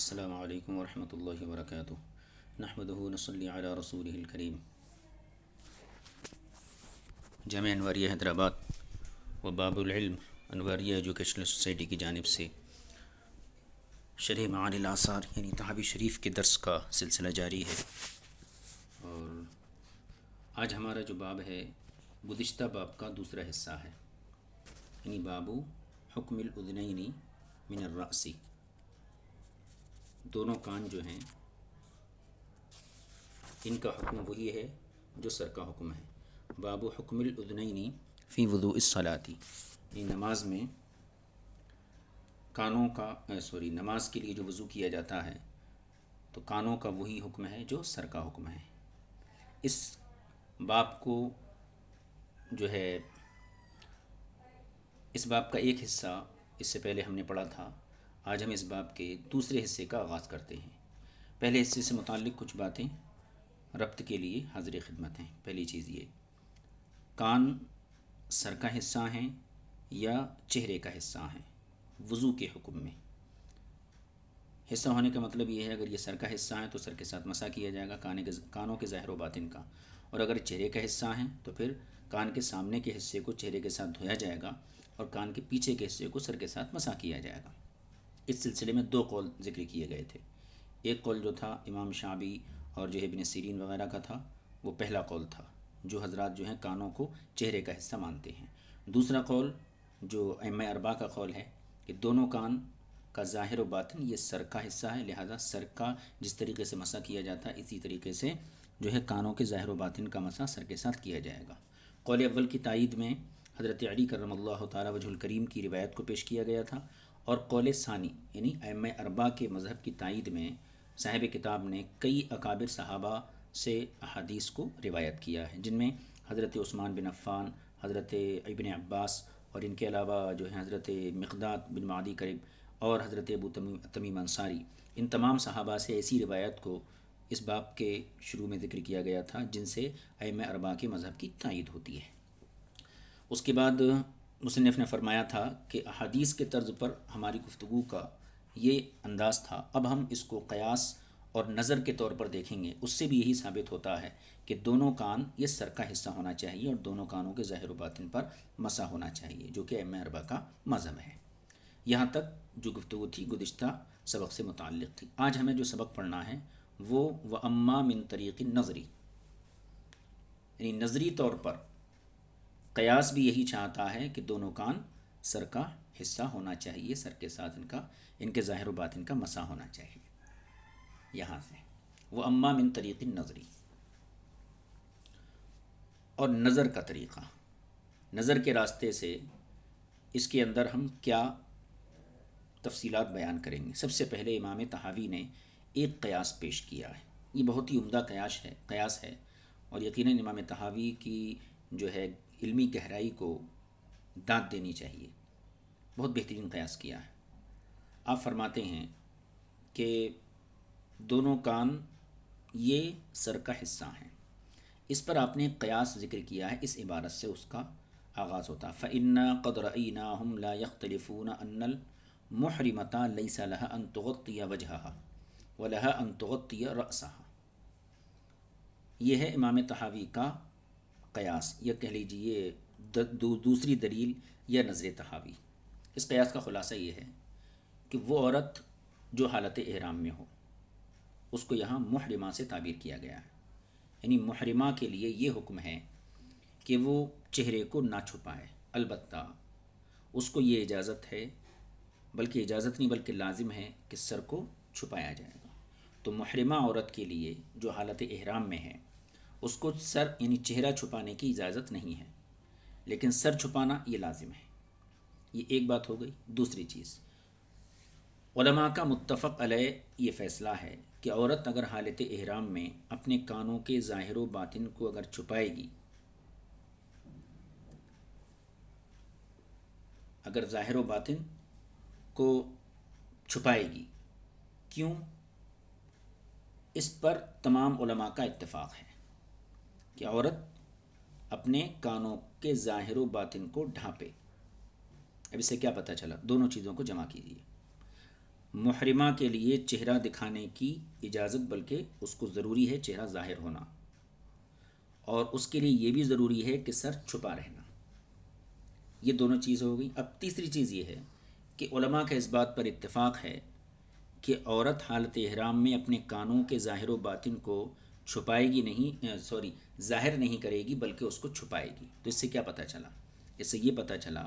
السلام علیکم ورحمۃ اللہ وبرکاتہ نحمدہ ونصلی علی رسولہ الکریم جامعہ انواریہ حیدرآباد و باب العلم انواریہ ایجوکیشنل سوسائٹی کی جانب سے شرح معانی الآثار یعنی تحاوی شریف کے درس کا سلسلہ جاری ہے، اور آج ہمارا جو باب ہے گزشتہ باب کا دوسرا حصہ ہے، یعنی بابو حکم الاذنین من الرأس، دونوں کان جو ہیں ان کا حکم وہی ہے جو سر کا حکم ہے۔ باب حکم الاذنین فی وضوء الصلاۃ، یعنی نماز میں کانوں کا نماز کے لیے جو وضو کیا جاتا ہے تو کانوں کا وہی حکم ہے جو سر کا حکم ہے۔ اس باب کو جو ہے اس باب کا ایک حصہ اس سے پہلے ہم نے پڑھا تھا، آج ہم اس باب کے دوسرے حصے کا آغاز کرتے ہیں۔ پہلے حصے سے متعلق کچھ باتیں ربط کے لیے حاضر خدمت ہیں۔ پہلی چیز یہ، کان سر کا حصہ ہیں یا چہرے کا حصہ ہیں وضو کے حکم میں؟ حصہ ہونے کا مطلب یہ ہے، اگر یہ سر کا حصہ ہے تو سر کے ساتھ مسح کیا جائے گا کانوں کے ظاہر و باطن کا، اور اگر چہرے کا حصہ ہیں تو پھر کان کے سامنے کے حصے کو چہرے کے ساتھ دھویا جائے گا اور کان کے پیچھے کے حصے کو سر کے ساتھ مسح کیا جائے گا۔ اس سلسلے میں دو قول ذکر کیے گئے تھے۔ ایک قول جو تھا امام شعبی اور جو ہے ابن سیرین وغیرہ کا تھا، وہ پہلا قول تھا، جو حضرات جو ہیں کانوں کو چہرے کا حصہ مانتے ہیں۔ دوسرا قول جو ائمہ اربعہ کا قول ہے کہ دونوں کان کا ظاہر و باطن یہ سر کا حصہ ہے، لہذا سر کا جس طریقے سے مسح کیا جاتا ہے اسی طریقے سے جو ہے کانوں کے ظاہر و باطن کا مسح سر کے ساتھ کیا جائے گا۔ قول اول کی تائید میں حضرت علی کرم اللہ تعالی وجہ الکریم کی روایت کو پیش کیا گیا تھا، اور قول ثانی یعنی ائمہ اربعہ کے مذہب کی تائید میں صاحب کتاب نے کئی اکابر صحابہ سے احادیث کو روایت کیا ہے، جن میں حضرت عثمان بن عفان، حضرت ابن عباس، اور ان کے علاوہ جو ہے حضرت مقداد بن معدی کرب اور حضرت ابو تمیم انصاری، ان تمام صحابہ سے ایسی روایت کو اس باب کے شروع میں ذکر کیا گیا تھا جن سے ائمہ اربعہ کے مذہب کی تائید ہوتی ہے۔ اس کے بعد مصنف نے فرمایا تھا کہ احادیث کے طرز پر ہماری گفتگو کا یہ انداز تھا، اب ہم اس کو قیاس اور نظر کے طور پر دیکھیں گے۔ اس سے بھی یہی ثابت ہوتا ہے کہ دونوں کان یہ سر کا حصہ ہونا چاہیے اور دونوں کانوں کے ظاہر و باطن پر مسح ہونا چاہیے، جو کہ ائمہ اربعہ کا مذہب ہے۔ یہاں تک جو گفتگو تھی گزشتہ سبق سے متعلق تھی۔ آج ہمیں جو سبق پڑھنا ہے وہ وَأَمَّا مِن طریق نظری، یعنی نظری طور پر قیاس بھی یہی چاہتا ہے کہ دونوں کان سر کا حصہ ہونا چاہیے، سر کے ساتھ ان کے ظاہر و باطن کا مسح ہونا چاہیے۔ یہاں سے وَأَمَّا مِن طریق نظری، اور نظر کا طریقہ، نظر کے راستے سے اس کے اندر ہم کیا تفصیلات بیان کریں گے۔ سب سے پہلے امام طحاوی نے ایک قیاس پیش کیا ہے، یہ بہت ہی عمدہ قیاس ہے، اور یقیناً امام طحاوی کی جو ہے علمی گہرائی کو داد دینی چاہیے۔ بہت بہترین قیاس کیا ہے۔ آپ فرماتے ہیں کہ دونوں کان یہ سر کا حصہ ہیں۔ اس پر آپ نے قیاس ذکر کیا ہے، اس عبارت سے اس کا آغاز ہوتا فَإِنَّا قَدْ رَأَيْنَاهُمْ لَا يَخْتَلِفُونَ أَنَّ الْمُحْرِمَةَ لَيْسَ لَهَا أَن تُغَطِّيَ وَجْهَهَا وَلَهَا أَن تُغَطِّيَ رَأْسَهَا۔ یہ ہے امام طحاوی کا قیاس، یا کہہ لیجیے دوسری دلیل یا نظر طحاوی۔ اس قیاس کا خلاصہ یہ ہے کہ وہ عورت جو حالت احرام میں ہو اس کو یہاں محرمہ سے تعبیر کیا گیا ہے، یعنی محرمہ کے لیے یہ حکم ہے کہ وہ چہرے کو نہ چھپائے، البتہ اس کو یہ اجازت ہے، بلکہ اجازت نہیں بلکہ لازم ہے کہ سر کو چھپایا جائے گا۔ تو محرمہ عورت کے لیے جو حالت احرام میں ہے اس کو سر یعنی چہرہ چھپانے کی اجازت نہیں ہے، لیکن سر چھپانا یہ لازم ہے۔ یہ ایک بات ہو گئی۔ دوسری چیز، علماء کا متفق علیہ یہ فیصلہ ہے کہ عورت اگر حالت احرام میں اپنے کانوں کے ظاہر و باطن کو اگر چھپائے گی، اگر ظاہر و باطن کو چھپائے گی، کیوں؟ اس پر تمام علماء کا اتفاق ہے کہ عورت اپنے کانوں کے ظاہر و باطن کو ڈھانپے۔ اب اس سے کیا پتہ چلا؟ دونوں چیزوں کو جمع کیجیے۔ محرمہ کے لیے چہرہ دکھانے کی اجازت، بلکہ اس کو ضروری ہے چہرہ ظاہر ہونا، اور اس کے لیے یہ بھی ضروری ہے کہ سر چھپا رہنا۔ یہ دونوں چیز ہو گئی۔ اب تیسری چیز یہ ہے کہ علماء کا اس بات پر اتفاق ہے کہ عورت حالت احرام میں اپنے کانوں کے ظاہر و باطن کو چھپائے گی نہیں، ظاہر نہیں کرے گی، بلکہ اس کو چھپائے گی۔ تو اس سے کیا پتہ چلا؟ اس سے یہ پتہ چلا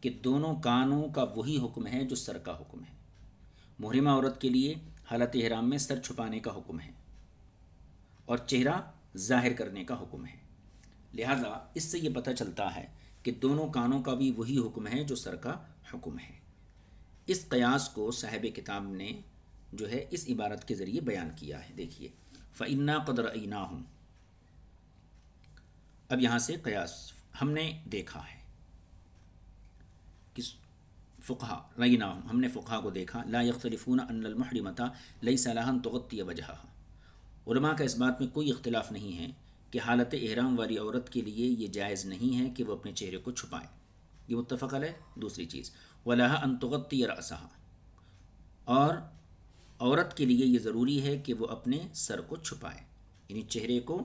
کہ دونوں کانوں کا وہی حکم ہے جو سر کا حکم ہے۔ محرمہ عورت کے لیے حالت احرام میں سر چھپانے کا حکم ہے اور چہرہ ظاہر کرنے کا حکم ہے۔ لہذا اس سے یہ پتہ چلتا ہے کہ دونوں کانوں کا بھی وہی حکم ہے جو سر کا حکم ہے۔ اس قیاس کو صاحب کتاب نے جو ہے اس عبارت کے ذریعے بیان کیا ہے۔ دیکھیے، فَإِنَّا قَدْ رَأَيْنَاهُمْ، اب یہاں سے قیاس ہم نے دیکھا ہے کہ فقہا رأیناہم، ہم نے فقہا کو دیکھا، لا یختلفون ان المحرمۃ لیس لها ان تغطی وجہها، علماء کا اس بات میں کوئی اختلاف نہیں ہے کہ حالت احرام والی عورت کے لیے یہ جائز نہیں ہے کہ وہ اپنے چہرے کو چھپائے، یہ متفق علیہ۔ دوسری چیز، وَلَهَا أَن تُغَطِّيَ رَأْسَهَا، اور عورت کے لیے یہ ضروری ہے کہ وہ اپنے سر کو چھپائے، یعنی چہرے کو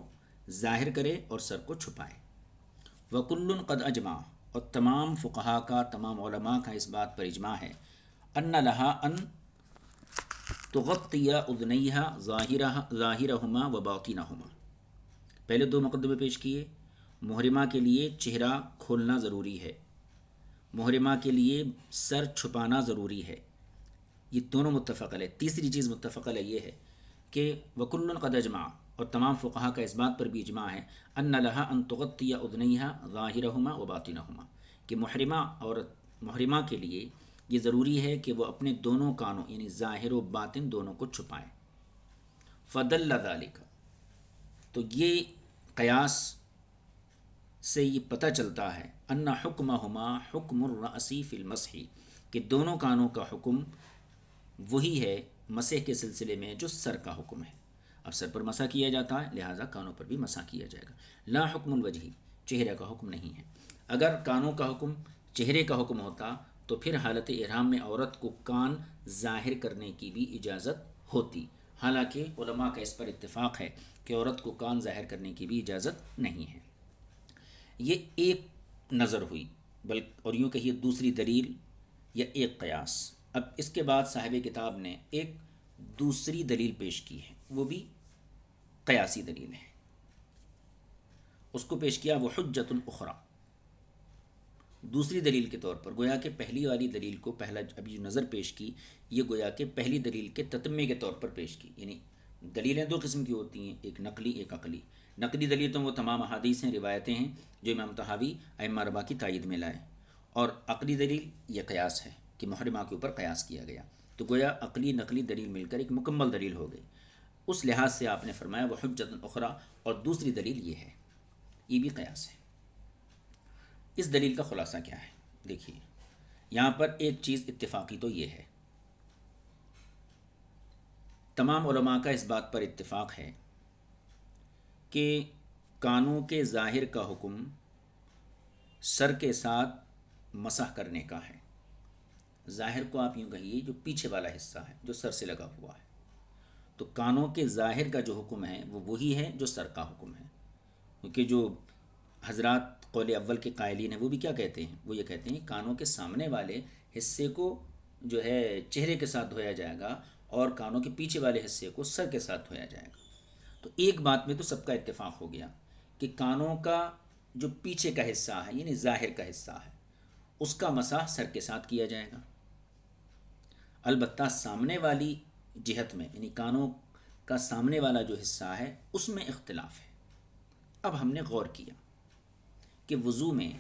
ظاہر کرے اور سر کو چھپائے۔ وَكُلٌّ قَدْ أَجْمَعَ، اور تمام فقہا کا، تمام علماء کا اس بات پر اجماع ہے، أَنَّ لَهَا أَن تُغَطِّيَ أُذْنَيْهَا ظَاهِرَهُمَا وَبَاطِنَهُمَا۔ پہلے دو مقدمے پیش کیے، محرمہ کے لیے چہرہ کھولنا ضروری ہے، محرمہ کے لیے سر چھپانا ضروری ہے، یہ دونوں متفق علیہ۔ تیسری چیز متفق علیہ یہ ہے کہ وَكُلٌّ قَدْ أَجْمَعَ، اور تمام فقہا کا اس بات پر بھی اجماع ہے، أَنَّ لَهَا أَن تُغَطِّيَ أُذْنَيْهَا ظَاهِرَهُمَا وَبَاطِنَهُمَا، کہ محرمہ کے لیے یہ ضروری ہے کہ وہ اپنے دونوں کانوں یعنی ظاہر و باطن دونوں کو چھپائے۔ فَدَلَّ ذَلِكَ، تو یہ قیاس سے یہ پتہ چلتا ہے، ان حکمہما حکم الرأس فی المسح، کہ دونوں کانوں کا حکم وہی ہے مسح کے سلسلے میں جو سر کا حکم ہے۔ اب سر پر مسح کیا جاتا ہے، لہٰذا کانوں پر بھی مسح کیا جائے گا۔ لا حکم الوجہ، چہرے کا حکم نہیں ہے۔ اگر کانوں کا حکم چہرے کا حکم ہوتا تو پھر حالت احرام میں عورت کو کان ظاہر کرنے کی بھی اجازت ہوتی، حالانکہ علماء کا اس پر اتفاق ہے کہ عورت کو کان ظاہر کرنے کی بھی اجازت نہیں ہے۔ یہ ایک نظر ہوئی، اور یوں کہیے دوسری دلیل یا ایک قیاس۔ اب اس کے بعد صاحب کتاب نے ایک دوسری دلیل پیش کی ہے، وہ بھی قیاسی دلیل ہے، اس کو پیش کیا وہ حجت الاخری، دوسری دلیل کے طور پر، گویا کہ پہلی والی دلیل کو پہلا ابھی جو نظر پیش کی، یہ گویا کہ پہلی دلیل کے تتمے کے طور پر پیش کی۔ یعنی دلیلیں دو قسم کی ہوتی ہیں، ایک نقلی ایک عقلی۔ نقلی دلیل تو وہ تمام احادیث ہیں، روایتیں ہیں جو امام طحاوی ائمہ اربعہ کی تائید میں لائے، اور عقلی دلیل یہ قیاس ہے کہ محرمہ کے اوپر قیاس کیا گیا، تو گویا عقلی نقلی دلیل مل کر ایک مکمل دلیل ہو گئی۔ اس لحاظ سے آپ نے فرمایا وہ حجت الاخری، اور دوسری دلیل یہ ہے، یہ بھی قیاس ہے۔ اس دلیل کا خلاصہ کیا ہے؟ دیکھیے، یہاں پر ایک چیز اتفاقی تو یہ ہے، تمام علماء کا اس بات پر اتفاق ہے کہ کانوں کے ظاہر کا حکم سر کے ساتھ مسح کرنے کا ہے۔ ظاہر کو آپ یوں کہیے جو پیچھے والا حصہ ہے جو سر سے لگا ہوا ہے، تو کانوں کے ظاہر کا جو حکم ہے وہ وہی ہے جو سر کا حکم ہے، کیونکہ جو حضرات قول اول کے قائلین ہیں وہ بھی کیا کہتے ہیں، وہ یہ کہتے ہیں کانوں کے سامنے والے حصے کو جو ہے چہرے کے ساتھ دھویا جائے گا اور کانوں کے پیچھے والے حصے کو سر کے ساتھ دھویا جائے گا۔ تو ایک بات میں تو سب کا اتفاق ہو گیا کہ کانوں کا جو پیچھے کا حصہ ہے یعنی ظاہر کا حصہ ہے اس کا مسح سر کے ساتھ کیا جائے گا، البتہ سامنے والی جہت میں یعنی کانوں کا سامنے والا جو حصہ ہے اس میں اختلاف ہے۔ اب ہم نے غور کیا کہ وضو میں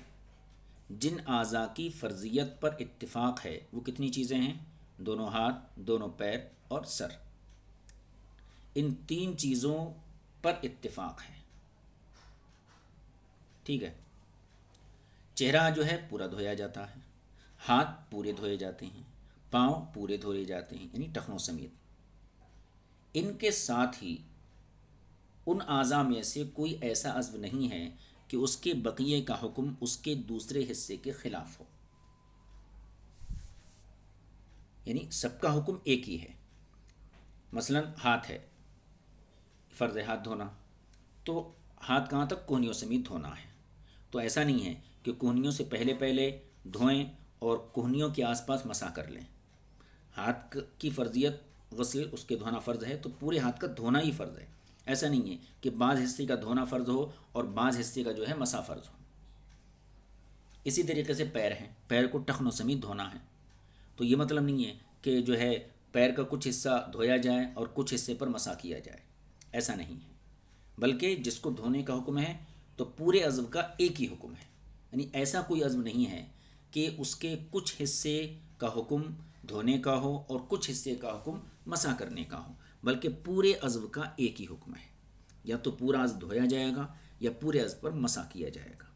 جن اعضاء کی فرضیت پر اتفاق ہے وہ کتنی چیزیں ہیں؟ دونوں ہاتھ، دونوں پیر اور سر، ان تین چیزوں پر اتفاق ہے، ٹھیک ہے۔ چہرہ جو ہے پورا دھویا جاتا ہے، ہاتھ پورے دھوئے جاتے ہیں، پاؤں پورے دھوئے جاتے ہیں یعنی ٹخنوں سمیت۔ ان کے ساتھ ہی ان اعضاء میں سے کوئی ایسا عضو نہیں ہے کہ اس کے بقیے کا حکم اس کے دوسرے حصے کے خلاف ہو، یعنی سب کا حکم ایک ہی ہے. مثلا ہاتھ ہے، فرض ہے ہاتھ دھونا، تو ہاتھ کہاں تک؟ کوہنیوں سمیت دھونا ہے. تو ایسا نہیں ہے کہ کوہنیوں سے پہلے پہلے دھوئیں اور کوہنیوں کے آس پاس مسح کر لیں. ہاتھ کی فرضیت غسل، اس کے دھونا فرض ہے تو پورے ہاتھ کا دھونا ہی فرض ہے. ایسا نہیں ہے کہ بعض حصے کا دھونا فرض ہو اور بعض حصے کا جو ہے مسح فرض ہو. اسی طریقے سے پیر ہیں، پیر کو ٹخنوں سمیت دھونا ہے. تو یہ مطلب نہیں ہے کہ جو ہے پیر کا کچھ حصہ دھویا جائے اور کچھ حصے پر مسح کیا جائے، ایسا نہیں ہے. بلکہ جس کو دھونے کا حکم ہے تو پورے عضو کا ایک ہی حکم ہے. یعنی ایسا کوئی عضو نہیں ہے کہ اس کے کچھ حصے کا حکم دھونے کا ہو اور کچھ حصے کا حکم مسح کرنے کا ہو، بلکہ پورے عضو کا ایک ہی حکم ہے. یا تو پورا عضو دھویا جائے گا یا پورے عضو پر مسح کیا جائے گا.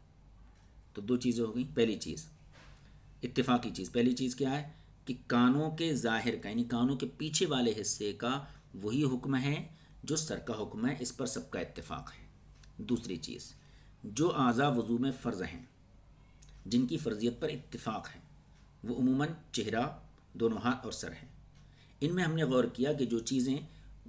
تو دو چیزیں ہو گئیں. پہلی چیز اتفاقی چیز، پہلی چیز کیا ہے کہ کانوں کے ظاہر کا یعنی کانوں کے پیچھے والے حصے کا وہی حکم ہے جو سر کا حکم ہے، اس پر سب کا اتفاق ہے. دوسری چیز، جو اعضاء وضو میں فرض ہیں جن کی فرضیت پر اتفاق ہے وہ عموماً چہرہ، دونوں ہاتھ اور سر ہیں. ان میں ہم نے غور کیا کہ جو چیزیں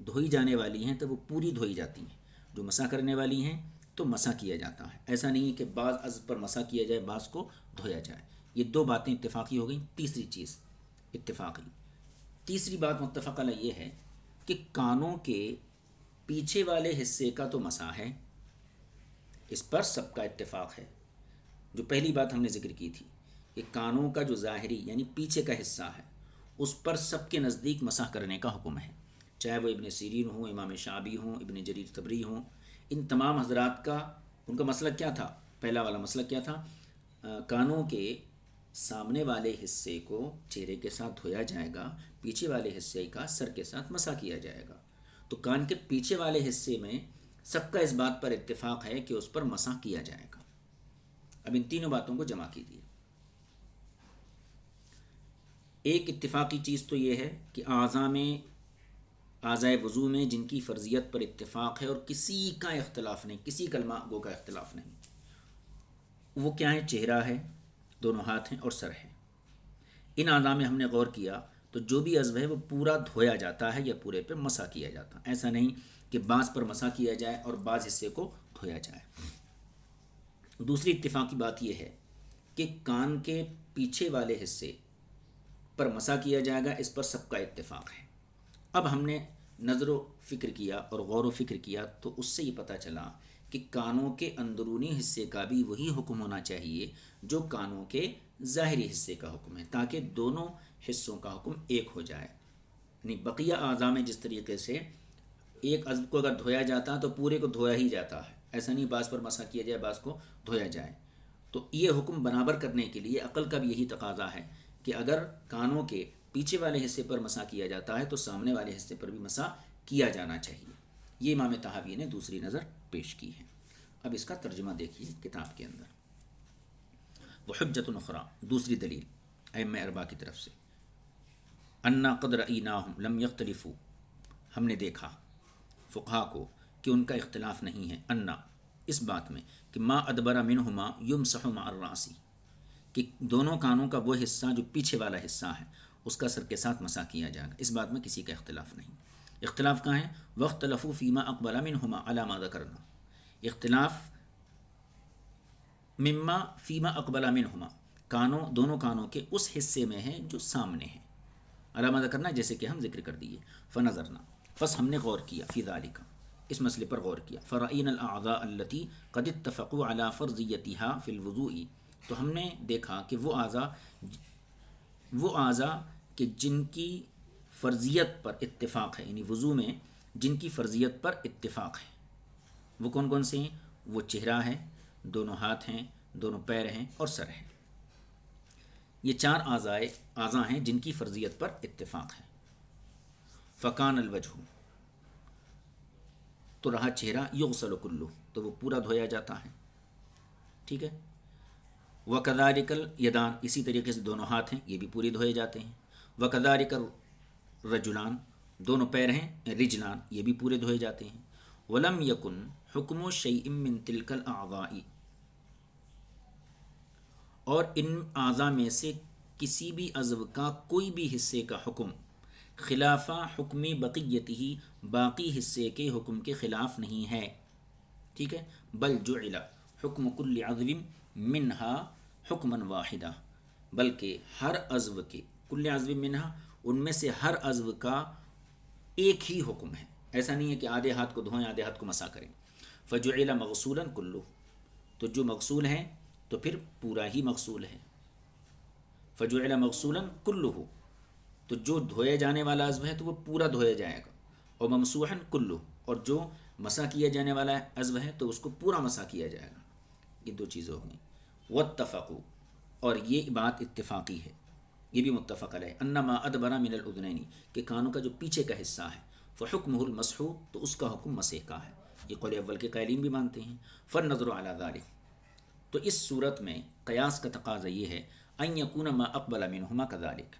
دھوئی جانے والی ہیں تو وہ پوری دھوئی جاتی ہیں، جو مسح کرنے والی ہیں تو مسح کیا جاتا ہے. ایسا نہیں ہے کہ بعض عضو پر مسح کیا جائے بعض کو دھویا جائے. یہ دو باتیں اتفاقی ہو گئیں. تیسری چیز اتفاقی، تیسری بات متفق علیہ یہ ہے کہ کانوں کے پیچھے والے حصے کا تو مسح ہے، اس پر سب کا اتفاق ہے. جو پہلی بات ہم نے ذکر کی تھی کہ کانوں کا جو ظاہری یعنی پیچھے کا حصہ ہے اس پر سب کے نزدیک مسح کرنے کا حکم ہے، چاہے وہ ابن سیرین ہوں، امام شعبی ہوں، ابن جریر طبری ہوں. ان تمام حضرات کا ان کا مسلک کیا تھا؟ پہلا والا مسلک کیا تھا؟ کانوں کے سامنے والے حصے کو چہرے کے ساتھ دھویا جائے گا، پیچھے والے حصے کا سر کے ساتھ مسح کیا جائے گا. تو کان کے پیچھے والے حصے میں سب کا اس بات پر اتفاق ہے کہ اس پر مسح کیا جائے گا. اب ان تینوں باتوں کو جمع کیجیے. ایک اتفاقی چیز تو یہ ہے کہ اعضائے وضو میں جن کی فرضیت پر اتفاق ہے اور کسی کا اختلاف نہیں، کسی کلمہ گو کا اختلاف نہیں، وہ کیا ہے؟ چہرہ ہے، دونوں ہاتھ ہیں اور سر ہے. ان اعضاء میں ہم نے غور کیا تو جو بھی عضو ہے وہ پورا دھویا جاتا ہے یا پورے پہ مسح کیا جاتا ہے. ایسا نہیں کہ بعض پر مسح کیا جائے اور بعض حصے کو دھویا جائے. دوسری اتفاقی بات یہ ہے کہ کان کے پیچھے والے حصے پر مسح کیا جائے گا، اس پر سب کا اتفاق ہے. اب ہم نے نظر و فکر کیا اور غور و فکر کیا تو اس سے یہ پتہ چلا کہ کانوں کے اندرونی حصے کا بھی وہی حکم ہونا چاہیے جو کانوں کے ظاہری حصے کا حکم ہے، تاکہ دونوں حصوں کا حکم ایک ہو جائے. یعنی بقیہ اعضاء میں جس طریقے سے ایک عضو کو اگر دھویا جاتا تو پورے کو دھویا ہی جاتا ہے، ایسا نہیں بعض پر مسح کیا جائے بعض کو دھویا جائے. تو یہ حکم برابر کرنے کے لیے عقل کا بھی یہی تقاضا ہے کہ اگر کانوں کے پیچھے والے حصے پر مسح کیا جاتا ہے تو سامنے والے حصے پر بھی مسح کیا جانا چاہیے. یہ امام طحاوی نے دوسری نظر پیش کی ہے. اب اس کا ترجمہ دیکھیے کتاب کے اندر. وحجۃ اخری، دوسری دلیل ائمہ اربعہ کی طرف سے، انا قد رأیناہم لم یختلفوا، ہم نے دیکھا فقہا کو کہ ان کا اختلاف نہیں ہے، انا اس بات میں کہ ما ادبر منہما یمسح مع الراس، کہ دونوں کانوں کا وہ حصہ جو پیچھے والا حصہ ہے اس کا سر کے ساتھ مسح کیا جائے گا. اس بات میں کسی کا اختلاف نہیں. اختلاف کہاں ہے؟ واختلفوا فیما اقبل منہما علی ما ذکرنا، اختلاف مما فیما اقبل منہما، دونوں کانوں کے اس حصے میں ہے جو سامنے ہے، علی ما ذکرنا جیسے کہ ہم ذکر کر دیے. فنظرنا، پس ہم نے غور کیا، فی ذالک اس مسئلے پر غور کیا. فرأینا الاعضاء التي قد اتفقوا على فرضیتها فی الوضوء، تو ہم نے دیکھا کہ وہ اعضاء کہ جن کی فرضیت پر اتفاق ہے، یعنی وضو میں جن کی فرضیت پر اتفاق ہے، وہ کون کون سے ہیں؟ وہ چہرہ ہے، دونوں ہاتھ ہیں، دونوں پیر ہیں اور سر ہے. یہ چار اعضاء ہیں جن کی فرضیت پر اتفاق ہے. فکان الوجہ، تو رہا چہرہ، یغسل کلہ، تو وہ پورا دھویا جاتا ہے. ٹھیک ہے. وکذالک الیدان، اسی طریقے سے دونوں ہاتھ ہیں یہ بھی پورے دھوئے جاتے ہیں. وکذالک الرجلان، دونوں پیر ہیں، رجلان یہ بھی پورے دھوئے جاتے ہیں. ولم یکن حکم شیء من تلک الاعضاء، اور ان اعضاء میں سے کسی بھی عضو کا کوئی بھی حصے کا حکم خلافہ حکم بقیتہ باقی حصے کے حکم کے خلاف نہیں ہے، ٹھیک ہے، بل جعل حکم کل عضو منہا حکما واحدہ، بلکہ ہر عضو کے، کل عضو منہا، ان میں سے ہر عضو کا ایک ہی حکم ہے، ایسا نہیں ہے کہ آدھے ہاتھ کو دھوئیں آدھے ہاتھ کو مسح کریں۔ فجعل مغسولا کلو، تو جو مغسول ہے تو پھر پورا ہی مغسول ہے، فجعل مغسولا کلہ، تو جو دھویا جانے والا عضو ہے تو وہ پورا دھویا جائے گا، اور ممسوحا کلہ، اور جو مسح کیا جانے والا عضو ہے تو اس کو پورا مسح کیا جائے گا۔ یہ دو چیزیں ہو گئیں۔ واتفقوا، اور یہ بات اتفاقی ہے، یہ بھی متفق علیہ، انما ادبر من الاذنین، کہ کانوں کا جو پیچھے کا حصہ ہے، فحکمہ المسح، تو اس کا حکم مسح کا ہے، یہ قول اول کے قائلین بھی مانتے ہیں۔ فالنظر علی ذلک، تو اس صورت میں قیاس کا تقاضا یہ ہے، ان یکون ما اقبل منہما کذالک،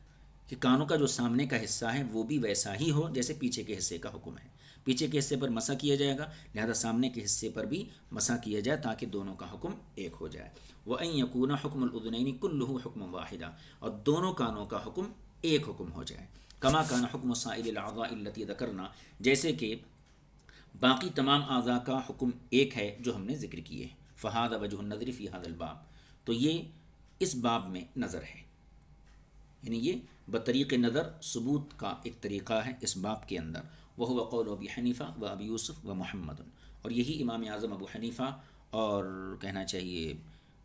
کہ کانوں کا جو سامنے کا حصہ ہے وہ بھی ویسا ہی ہو جیسے پیچھے کے حصے کا حکم ہے، پیچھے کے حصے پر مسح کیا جائے گا، لہذا سامنے کے حصے پر بھی مسح کیا جائے تاکہ دونوں کا حکم ایک ہو جائے۔ وَأَن يَكُونَ حُكْمُ الْأُذُنَيْنِ كُلُّهُ حُكْمًا وَاحِدًا، اور دونوں کانوں کا حکم ایک حکم ہو جائے، کما کان حکم سائر الاعضاء التي ذکرنا، جیسے کہ باقی تمام اعضاء کا حکم ایک ہے جو ہم نے ذکر کیے۔ فہذا وجہ النظر فی هذا الباب، تو یہ اس باب میں نظر ہے، یعنی یہ بطریق نظر ثبوت کا ایک طریقہ ہے اس باب کے اندر۔ وہو قول ابی حنیفہ و ابی یوسف و محمد، اور یہی امام اعظم ابو حنیفہ اور کہنا چاہیے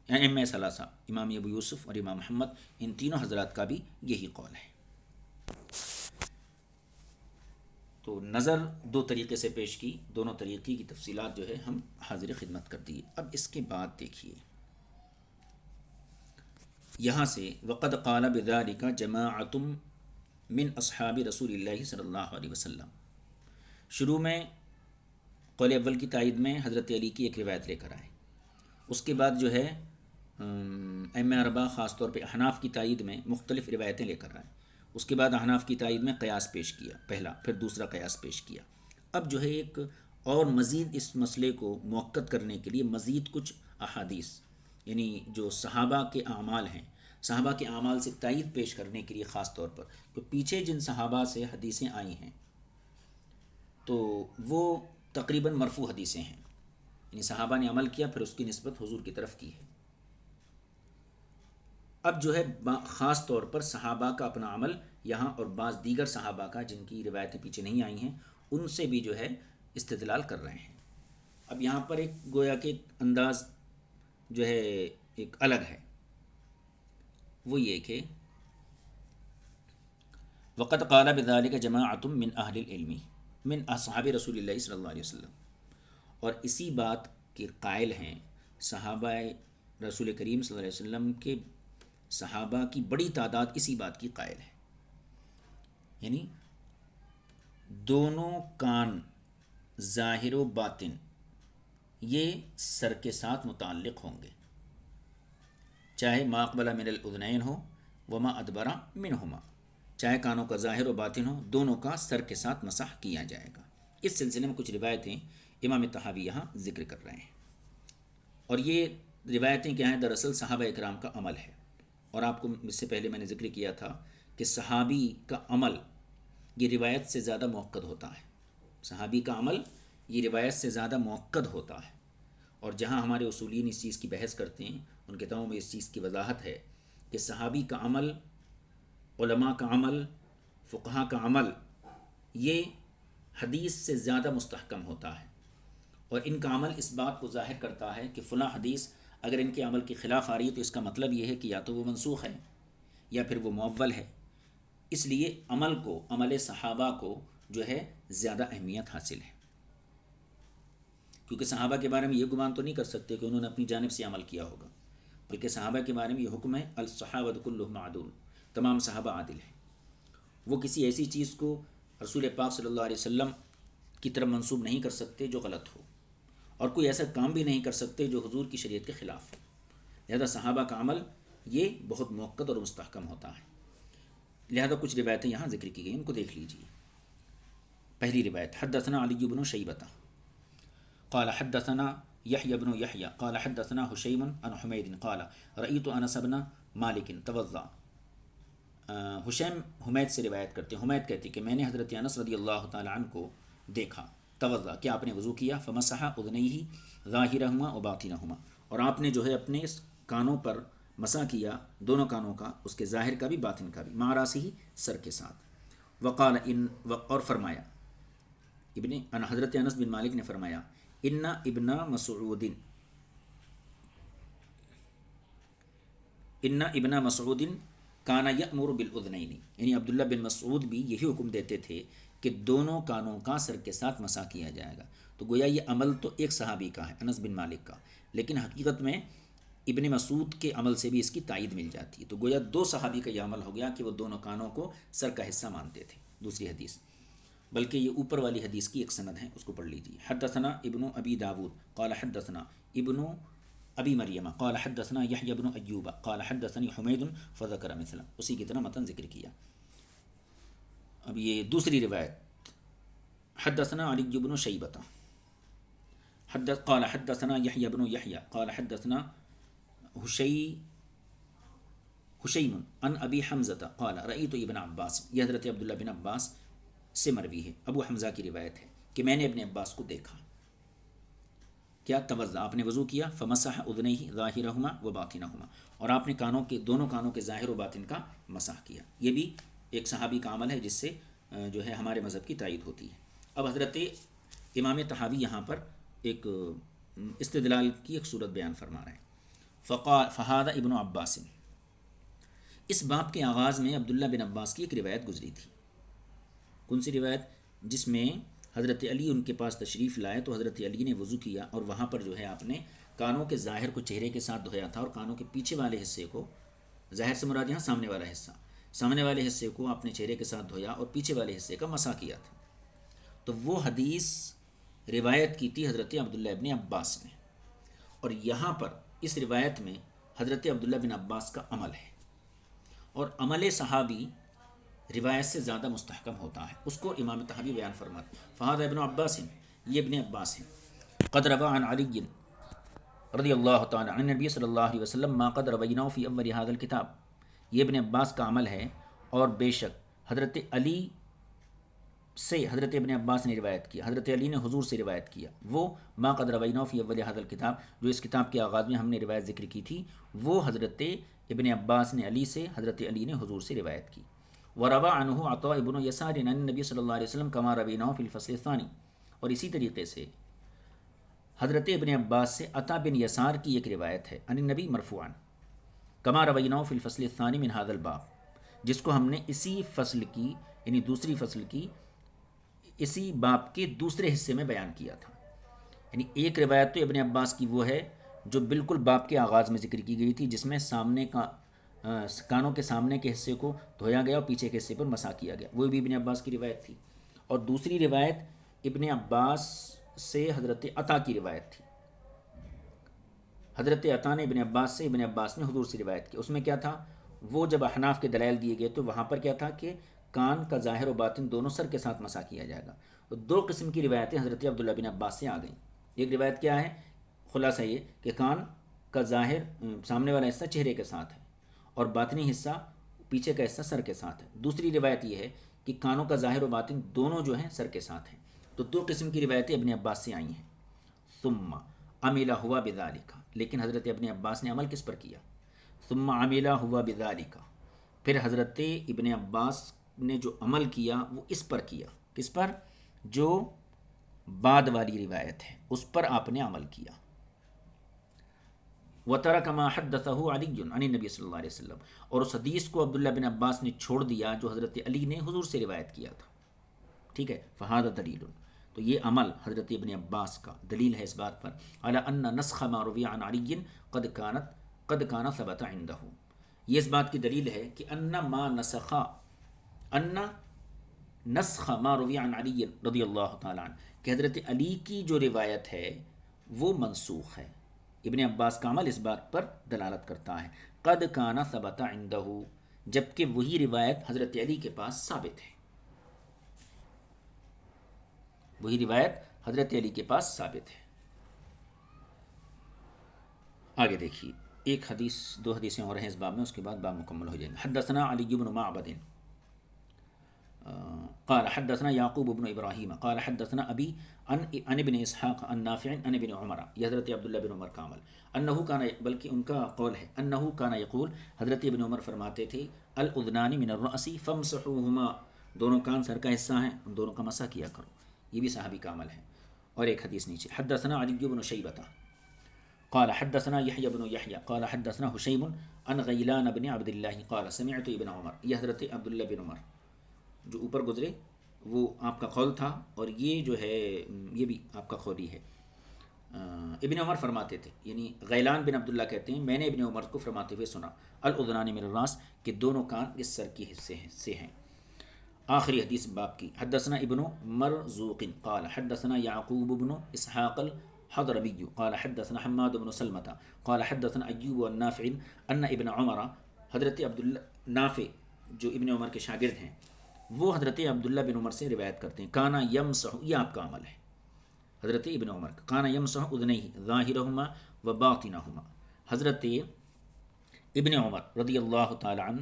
ائمہ ثلاثہ، امام ابو یوسف اور امام محمد، ان تینوں حضرات کا بھی یہی قول ہے۔ تو نظر دو طریقے سے پیش کی، دونوں طریقے کی تفصیلات جو ہے ہم حاضر خدمت کر دیے۔ اب اس کے بعد دیکھیے یہاں سے، وقد قال بذلک جماعۃ من اصحاب رسول اللہ صلی اللہ علیہ وسلم، شروع میں قول اول کی تائید میں حضرت علی کی ایک روایت لے کر آئے، اس کے بعد جو ہے ائمہ اربعہ خاص طور پہ احناف کی تائید میں مختلف روایتیں لے کر آئے، اس کے بعد احناف کی تائید میں قیاس پیش کیا پہلا، پھر دوسرا قیاس پیش کیا۔ اب جو ہے ایک اور مزید اس مسئلے کو مؤکد کرنے کے لیے مزید کچھ احادیث، یعنی جو صحابہ کے اعمال ہیں، صحابہ کے اعمال سے تائید پیش کرنے کے لیے خاص طور پر، تو پیچھے جن صحابہ سے حدیثیں آئی ہیں تو وہ تقریباً مرفوع حدیثیں ہیں، یعنی صحابہ نے عمل کیا پھر اس کی نسبت حضور کی طرف کی ہے۔ اب جو ہے خاص طور پر صحابہ کا اپنا عمل یہاں، اور بعض دیگر صحابہ کا جن کی روایتیں پیچھے نہیں آئی ہیں ان سے بھی جو ہے استدلال کر رہے ہیں۔ اب یہاں پر ایک گویا کہ انداز جو ہے ایک الگ ہے، وہ یہ کہ وقد قال بذلك جماعۃ من اہل العلم من اصحاب رسول اللہ صلی اللہ علیہ وسلم، اور اسی بات کے قائل ہیں صحابہ رسول کریم صلی اللہ علیہ وسلم کے، صحابہ کی بڑی تعداد اسی بات کی قائل ہے، یعنی دونوں کان ظاہر و باطن یہ سر کے ساتھ متعلق ہوں گے، چاہے ما اقبل من الاذنین ہو وما ادبر منہما، چاہے کانوں کا ظاہر و باطن ہو، دونوں کا سر کے ساتھ مسح کیا جائے گا۔ اس سلسلے میں کچھ روایتیں امام طحاوی یہاں ذکر کر رہے ہیں، اور یہ روایتیں کیا ہیں؟ دراصل صحابہ اکرام کا عمل ہے، اور آپ کو اس سے پہلے میں نے ذکر کیا تھا کہ صحابی کا عمل یہ روایت سے زیادہ مؤکد ہوتا ہے، صحابی کا عمل یہ روایت سے زیادہ مؤکد ہوتا ہے، اور جہاں ہمارے اصولین اس چیز کی بحث کرتے ہیں ان کتابوں میں اس چیز کی وضاحت ہے کہ صحابی کا عمل، علماء کا عمل، فقہا کا عمل یہ حدیث سے زیادہ مستحکم ہوتا ہے، اور ان کا عمل اس بات کو ظاہر کرتا ہے کہ فلاں حدیث اگر ان کے عمل کے خلاف آ رہی ہے تو اس کا مطلب یہ ہے کہ یا تو وہ منسوخ ہے یا پھر وہ مؤول ہے، اس لیے عمل کو، عمل صحابہ کو جو ہے زیادہ اہمیت حاصل ہے، کیونکہ صحابہ کے بارے میں یہ گمان تو نہیں کر سکتے کہ انہوں نے اپنی جانب سے عمل کیا ہوگا، بلکہ صحابہ کے بارے میں یہ حکم ہے الصحابۃ کلھم عدول، تمام صحابہ عادل ہیں، وہ کسی ایسی چیز کو رسول پاک صلی اللہ علیہ وسلم کی طرف منسوب نہیں کر سکتے جو غلط ہو، اور کوئی ایسا کام بھی نہیں کر سکتے جو حضور کی شریعت کے خلاف ہو، لہذا صحابہ کا عمل یہ بہت مؤکد اور مستحکم ہوتا ہے۔ لہذا کچھ روایتیں یہاں ذکر کی گئی، ان کو دیکھ لیجیے۔ پہلی روایت، حدثنا علی بن شیبۃ قال حدثنا یحیی بن یحیی قال حدثنا حشیم عن حمید قال رأیت انس بن مالک توضأ حشیم حمید سے روایت کرتے ہیں، حمید کہتے ہیں کہ میں نے حضرت انس رضی اللہ تعالیٰ عنہ کو دیکھا، توضا کہ آپ نے وضو کیا، فمسح اذنیہ ظاہرہما و باطنہما، اور آپ نے جو ہے اپنے کانوں پر مسح کیا، دونوں کانوں کا، اس کے ظاہر کا بھی باطن کا بھی، مع راسہ، سر کے ساتھ، وقال اور فرمایا، حضرت انس بن مالک نے فرمایا، ان ابن مسعود کان یأمر بالاذنین، یعنی عبداللہ بن مسعود بھی یہی حکم دیتے تھے کہ دونوں کانوں کا سر کے ساتھ مسح کیا جائے گا۔ تو گویا یہ عمل تو ایک صحابی کا ہے، انس بن مالک کا، لیکن حقیقت میں ابن مسعود کے عمل سے بھی اس کی تائید مل جاتی ہے، تو گویا دو صحابی کا یہ عمل ہو گیا کہ وہ دونوں کانوں کو سر کا حصہ مانتے تھے۔ دوسری حدیث، بلکہ یہ اوپر والی حدیث کی ایک سند ہے، اس کو پڑھ لیجیے۔ حدثنا ابن ابی داود قال حدثنا ابن ابی مریم قال حدثنا یحیی بن ایوب قال حدثنی حمید فذکر مثلا، اسی کی طرح متن ذکر کیا۔ اب یہ دوسری روایت، حدثنا علی بن شیبۃ قال حدثنا یحیی بن یحیی قال حدثنا حشیم عن ابی حمزہ قال رأیت ابن عباس، یہ حضرت عبداللہ بن عباس سے مروی ہے، ابو حمزہ کی روایت ہے کہ میں نے ابن عباس کو دیکھا، کیا توضا، آپ نے وضو کیا، فمسح اذنیہ ظاہرہما و باطنہما، اور آپ نے کانوں کے، دونوں کانوں کے ظاہر و باطن کا مسح کیا۔ یہ بھی ایک صحابی کا عمل ہے جس سے جو ہے ہمارے مذہب کی تائید ہوتی ہے۔ اب حضرت امام طحاوی یہاں پر ایک استدلال کی ایک صورت بیان فرما رہے ہیں، فہذا ابن عباس، اس باب کے آغاز میں عبداللہ بن عباس کی ایک روایت گزری تھی۔ کون سی روایت؟ جس میں حضرت علی ان کے پاس تشریف لائے تو حضرت علی نے وضو کیا، اور وہاں پر جو ہے آپ نے کانوں کے ظاہر کو چہرے کے ساتھ دھویا تھا، اور کانوں کے پیچھے والے حصے کو، ظاہر سے مراد یہاں سامنے والا حصہ، سامنے والے حصے کو آپ نے چہرے کے ساتھ دھویا اور پیچھے والے حصے کا مسح کیا تھا۔ تو وہ حدیث روایت کی تھی حضرت عبداللہ ابن عباس نے، اور یہاں پر اس روایت میں حضرت عبداللہ بن عباس کا عمل ہے، اور عمل صحابی روایت سے زیادہ مستحکم ہوتا ہے، اس کو امام طحاوی بیان فرماتے ہیں۔ فہذا ابن عباس، یہ ابن عباس ہیں، قد روى عن علی رضی اللہ تعالی عن نبی صلی اللہ علیہ وسلم ما قد رویناه فی اول هذا الکتاب، یہ ابن عباس کا عمل ہے، اور بے شک حضرت علی سے حضرت ابن عباس نے روایت کیا، حضرت علی نے حضور سے روایت کیا، وہ ما قد رویناه فی اول هذا الکتاب، جو اس کتاب کے آغاز میں ہم نے روایت ذکر کی تھی، وہ حضرت ابن عباس نے علی سے، حضرت علی نے حضور سے روایت کی۔ وروى عنہ عطاء بن یسار عن النبی صلی اللہ علیہ وسلم کما رویناه فی الفصل الثانی، اور اسی طریقے سے حضرت ابن عباس سے عطا بن یسار کی ایک روایت ہے، عن النبی مرفوعا، کما رویناه فی الفصل الثانی من هذا الباب، جس کو ہم نے اسی فصل کی، یعنی دوسری فصل کی، اسی باب کے دوسرے حصے میں بیان کیا تھا۔ یعنی ایک روایت تو ابن عباس کی وہ ہے جو بالکل باب کے آغاز میں ذکر کی گئی تھی، جس میں سامنے کا، کانوں کے سامنے کے حصے کو دھویا گیا اور پیچھے کے حصے پر مسح کیا گیا، وہ بھی ابن عباس کی روایت تھی۔ اور دوسری روایت ابن عباس سے حضرت عطا کی روایت تھی، حضرت عطا نے ابن عباس سے، ابن عباس نے حضور سے روایت کی۔ اس میں کیا تھا؟ وہ جب احناف کے دلائل دیے گئے تو وہاں پر کیا تھا کہ کان کا ظاہر و باطن دونوں سر کے ساتھ مسح کیا جائے گا۔ تو دو قسم کی روایتیں حضرت عبداللہ بن عباس سے آ گئیں۔ ایک روایت کیا ہے؟ خلاصہ یہ کہ کان کا ظاہر، سامنے والا حصہ چہرے کے ساتھ ہے، اور باطنی حصہ، پیچھے کا حصہ سر کے ساتھ ہے۔ دوسری روایت یہ ہے کہ کانوں کا ظاہر و باطن دونوں جو ہیں سر کے ساتھ ہیں۔ تو دو قسم کی روایتیں ابن عباس سے آئی ہیں۔ ثم عمل ہوا بذالک، لیکن حضرت ابن عباس نے عمل کس پر کیا؟ ثم عمل ہوا بذالک، پھر حضرت ابن عباس نے جو عمل کیا وہ اس پر کیا، کس پر؟ جو بعد والی روایت ہے اس پر آپ نے عمل کیا۔ وترک ما حدثہ علی عن النبی صلی اللہ علیہ وسلم، اور اس حدیث کو عبداللہ بن عباس نے چھوڑ دیا جو حضرت علی نے حضور سے روایت کیا تھا۔ ٹھیک ہے، فہذا دلیل، تو یہ عمل حضرت ابن عباس کا دلیل ہے اس بات پر، علی ان نسخ ما روی عن علی قد کان ثبت عنده، یہ اس بات کی دلیل ہے کہ ان نسخ ما روی عن علی رضی اللہ تعالیٰ عنہ، کہ حضرت علی کی جو روایت ہے وہ منسوخ ہے۔ ابن عباس کا عمل اس بات پر دلالت کرتا ہے، قد کان ثبت عنده، جبکہ وہی روایت حضرت علی کے پاس ثابت ہے، وہی روایت حضرت علی کے پاس ثابت ہے۔ آگے دیکھیے، ایک حدیث دو حدیثیں اور ہیں اس باب میں، اس کے بعد باب مکمل ہو جائیں گے. حدثنا علی بن معبد قال حدثنا یعقوب بن ابراہیم قال حدثنا ابی عن ابن اسحاق عن نافع عن ابن عمر، یہ حضرت عبداللہ بن عمر کا عمل، انہو کان، بلکہ ان کا قول ہے، انہو کان یقول، حضرت ابن عمر فرماتے تھے، الاذنان من الرأس فامسحوهما، دونوں کان سر کا حصہ ہیں، ان دونوں کا مسح کیا کرو. یہ بھی صحابی کا عمل ہے. اور ایک حدیث نیچے، حدثنا علی بن شیبہ قال حدثنا يحيى بن يحيى قال حدثنا هشيم عن غيلان بن عبد الله قال سمعت ابن عمر، یہ حضرت عبداللہ بن عمر جو اوپر گزرے وہ آپ کا قول تھا، اور یہ جو ہے یہ بھی آپ کا قول ہی ہے. ابن عمر فرماتے تھے، یعنی غیلان بن عبداللہ کہتے ہیں، میں نے ابن عمر کو فرماتے ہوئے سنا، الاذنان من الراس، کہ دونوں کان اس سر کے حصے سے ہیں. آخری حدیث باب کی. حدثنا ابن مرزوق قال حدثنا یعقوب بن اسحاق الحضرمی قال حدثنا حماد بن سلمة قال حدثنا ایوب النافع ان ابن عمر، حضرت عبداللہ نافع جو ابن عمر کے شاگرد ہیں، وہ حضرت عبداللہ بن عمر سے روایت کرتے ہیں، کانا یمسح، یہ آپ کا عمل ہے حضرت ابن عمر کا، کانا یمسح اذنیہ ظاہرہما و باطنہما، حضرت ابن عمر رضی اللہ تعالی عنہ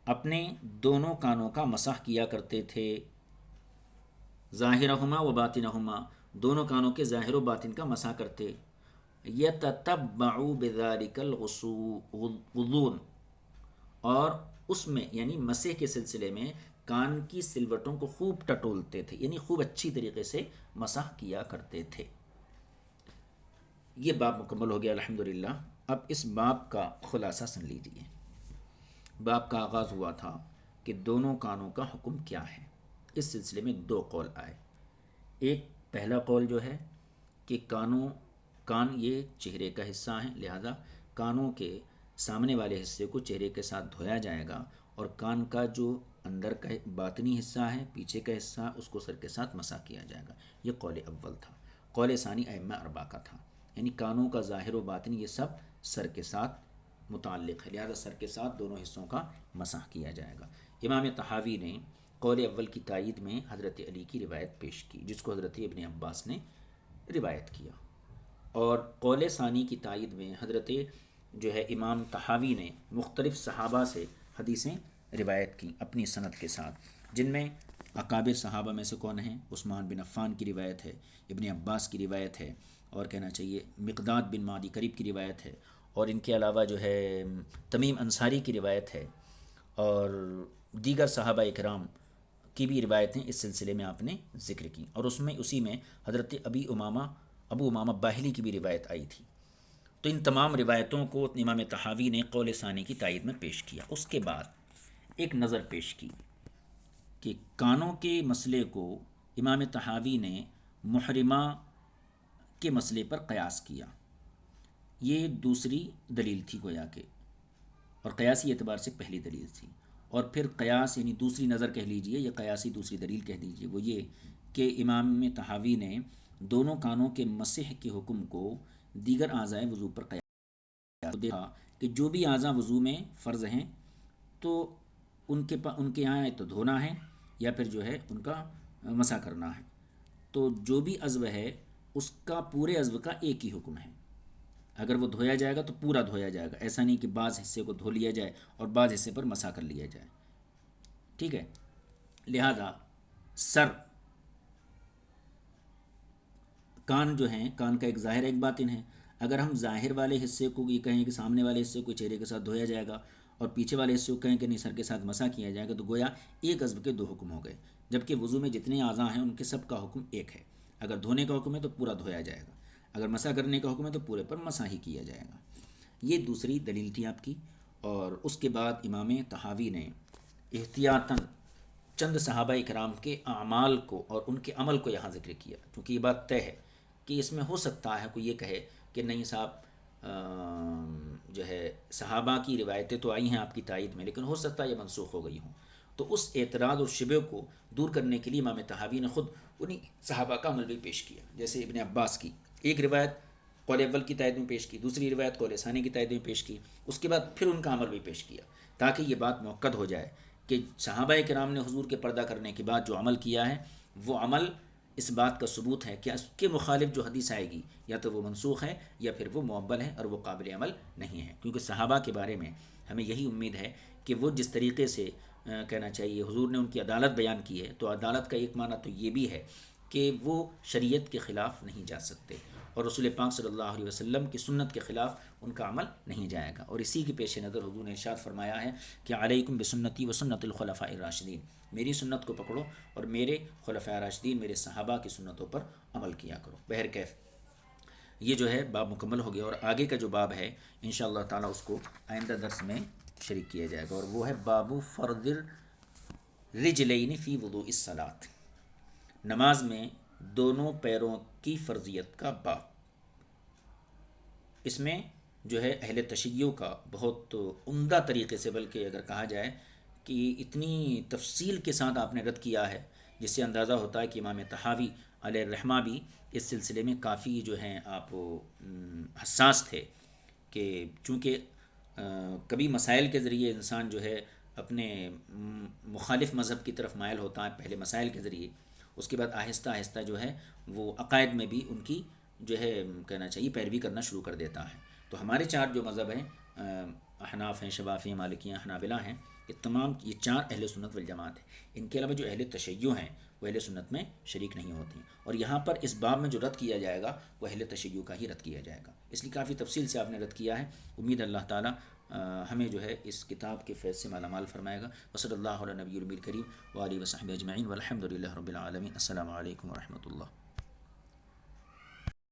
اپنے دونوں کانوں کا مسح کیا کرتے تھے، ظاہرہما و باطنہما، دونوں کانوں کے ظاہر و باطن کا مسح کرتے، یتتبع بذلک الغضون، اور اس میں یعنی مسح کے سلسلے میں کان کی سلوٹوں کو خوب ٹٹولتے تھے، یعنی خوب اچھی طریقے سے مسح کیا کرتے تھے. یہ باب مکمل ہو گیا الحمدللہ. اب اس باب کا خلاصہ سن لیجیے. باب کا آغاز ہوا تھا کہ دونوں کانوں کا حکم کیا ہے. اس سلسلے میں دو قول آئے. ایک پہلا قول جو ہے کہ کان یہ چہرے کا حصہ ہیں، لہذا کانوں کے سامنے والے حصے کو چہرے کے ساتھ دھویا جائے گا، اور کان کا جو اندر کا باطنی حصہ ہے، پیچھے کا حصہ، اس کو سر کے ساتھ مسح کیا جائے گا. یہ قول اول تھا. قول ثانی ائمہ اربعہ کا تھا، یعنی کانوں کا ظاہر و باطنی یہ سب سر کے ساتھ متعلق ہے، لہذا سر کے ساتھ دونوں حصوں کا مسح کیا جائے گا. امام طحاوی نے قول اول کی تائید میں حضرت علی کی روایت پیش کی، جس کو حضرت ابن عباس نے روایت کیا، اور قول ثانی کی تائید میں حضرت جو ہے امام طحاوی نے مختلف صحابہ سے حدیثیں روایت کی اپنی سند کے ساتھ، جن میں اکابر صحابہ میں سے کون ہیں؟ عثمان بن عفان کی روایت ہے، ابن عباس کی روایت ہے، اور کہنا چاہیے مقداد بن معدی کریب کی روایت ہے، اور ان کے علاوہ جو ہے تمیم انصاری کی روایت ہے، اور دیگر صحابہ اکرام کی بھی روایتیں اس سلسلے میں آپ نے ذکر کی، اور اسی میں حضرت ابو امامہ باہلی کی بھی روایت آئی تھی. تو ان تمام روایتوں کو امام طحاوی نے قول ثانی کی تائید میں پیش کیا. اس کے بعد ایک نظر پیش کی کہ کانوں کے مسئلے کو امام طحاوی نے محرمہ کے مسئلے پر قیاس کیا. یہ دوسری دلیل تھی گویا کہ، اور قیاسی اعتبار سے پہلی دلیل تھی. اور پھر قیاس یعنی دوسری نظر کہہ لیجئے یا قیاسی دوسری دلیل کہہ دیجئے، وہ یہ کہ امام طحاوی نے دونوں کانوں کے مسح کے حکم کو دیگر اعضاء وضو پر قیاس دیکھا کہ جو بھی اعضاء وضو میں فرض ہیں تو ان کے یہاں تو دھونا ہے یا پھر جو ہے ان کا مسح کرنا ہے. تو جو بھی عضو ہے اس کا پورے عضو کا ایک ہی حکم ہے. اگر وہ دھویا جائے گا تو پورا دھویا جائے گا، ایسا نہیں کہ بعض حصے کو دھو لیا جائے اور بعض حصے پر مسح کر لیا جائے. ٹھیک ہے. لہذا کان جو ہیں، کان کا ایک ظاہر ایک باطن ہے. اگر ہم ظاہر والے حصے کو یہ کہیں کہ سامنے والے حصے کو چہرے کے ساتھ دھویا جائے گا، اور پیچھے والے حصے کو کہیں کہ نہیں سر کے ساتھ مسح کیا جائے گا، تو گویا ایک عضو کے دو حکم ہو گئے. جبکہ وضو میں جتنے اعضاء ہیں ان کے سب کا حکم ایک ہے. اگر دھونے کا حکم ہے تو پورا دھویا جائے گا، اگر مسح کرنے کا حکم ہے تو پورے پر مسح ہی کیا جائے گا. یہ دوسری دلیل تھی آپ کی. اور اس کے بعد امام طحاوی نے احتیاطاً چند صحابہ اکرام کے اعمال کو اور ان کے عمل کو یہاں ذکر کیا، کیونکہ یہ بات طے ہے کہ اس میں ہو سکتا ہے کوئی یہ کہے کہ نہیں صاحب جو ہے صحابہ کی روایتیں تو آئی ہیں آپ کی تائید میں، لیکن ہو سکتا ہے یہ منسوخ ہو گئی ہوں. تو اس اعتراض اور شبہ کو دور کرنے کے لیے امام طحاوی نے خود انہی صحابہ کا عمل بھی پیش کیا. جیسے ابن عباس کی ایک روایت قول اول کی تائید میں پیش کی، دوسری روایت قول ثانی کی تائید میں پیش کی، اس کے بعد پھر ان کا عمل بھی پیش کیا، تاکہ یہ بات مؤکد ہو جائے کہ صحابہ کرام نے حضور کے پردہ کرنے کے بعد جو عمل کیا ہے وہ عمل اس بات کا ثبوت ہے کہ اس کے مخالف جو حدیث آئے گی یا تو وہ منسوخ ہے یا پھر وہ معول ہے اور وہ قابل عمل نہیں ہے، کیونکہ صحابہ کے بارے میں ہمیں یہی امید ہے کہ وہ جس طریقے سے کہنا چاہیے حضور نے ان کی عدالت بیان کی ہے، تو عدالت کا ایک معنی تو یہ بھی ہے کہ وہ شریعت کے خلاف نہیں جا سکتے اور رسول پاک صلی اللہ علیہ وسلم کی سنت کے خلاف ان کا عمل نہیں جائے گا، اور اسی کے پیش نظر حضور نے ارشاد فرمایا ہے کہ علیکم بسنتی و سنت الخلفاء الراشدین، میری سنت کو پکڑو اور میرے خلفاء راشدین میرے صحابہ کی سنتوں پر عمل کیا کرو۔ بہرکیف یہ جو ہے باب مکمل ہو گیا، اور آگے کا جو باب ہے انشاءاللہ تعالیٰ اس کو آئندہ درس میں شریک کیا جائے گا، اور وہ ہے باب فرض الرجلین فی وضوء الصلاۃ، نماز میں دونوں پیروں کی فرضیت کا باب۔ اس میں جو ہے اہل تشیع کا بہت عمدہ طریقے سے، بلکہ اگر کہا جائے کہ اتنی تفصیل کے ساتھ آپ نے رد کیا ہے جس سے اندازہ ہوتا ہے کہ امام طحاوی علیہ الرحمہ بھی اس سلسلے میں کافی جو ہیں آپ حساس تھے، کہ چونکہ کبھی مسائل کے ذریعے انسان جو ہے اپنے مخالف مذہب کی طرف مائل ہوتا ہے، پہلے مسائل کے ذریعے، اس کے بعد آہستہ آہستہ جو ہے وہ عقائد میں بھی ان کی جو ہے کہنا چاہیے پیروی کرنا شروع کر دیتا ہے۔ تو ہمارے چار جو مذہب ہیں، احناف ہیں، شوافی، مالکیہ، حنابلہ ہیں، یہ تمام یہ چار اہل سنت والجماعت ہیں۔ ان کے علاوہ جو اہل تشیع ہیں وہ اہل سنت میں شریک نہیں ہوتی ہیں، اور یہاں پر اس باب میں جو رد کیا جائے گا وہ اہل تشیع کا ہی رد کیا جائے گا، اس لیے کافی تفصیل سے آپ نے رد کیا ہے۔ امید اللہ تعالیٰ ہمیں جو ہے اس کتاب کے فیض سے مالا مال فرمائے گا۔ وصلی اللہ علیہ نبی الامی الکریم وآلہ وصحبہ اجمعین والحمد للہ رب العالمین۔ السلام علیکم ورحمۃ اللہ۔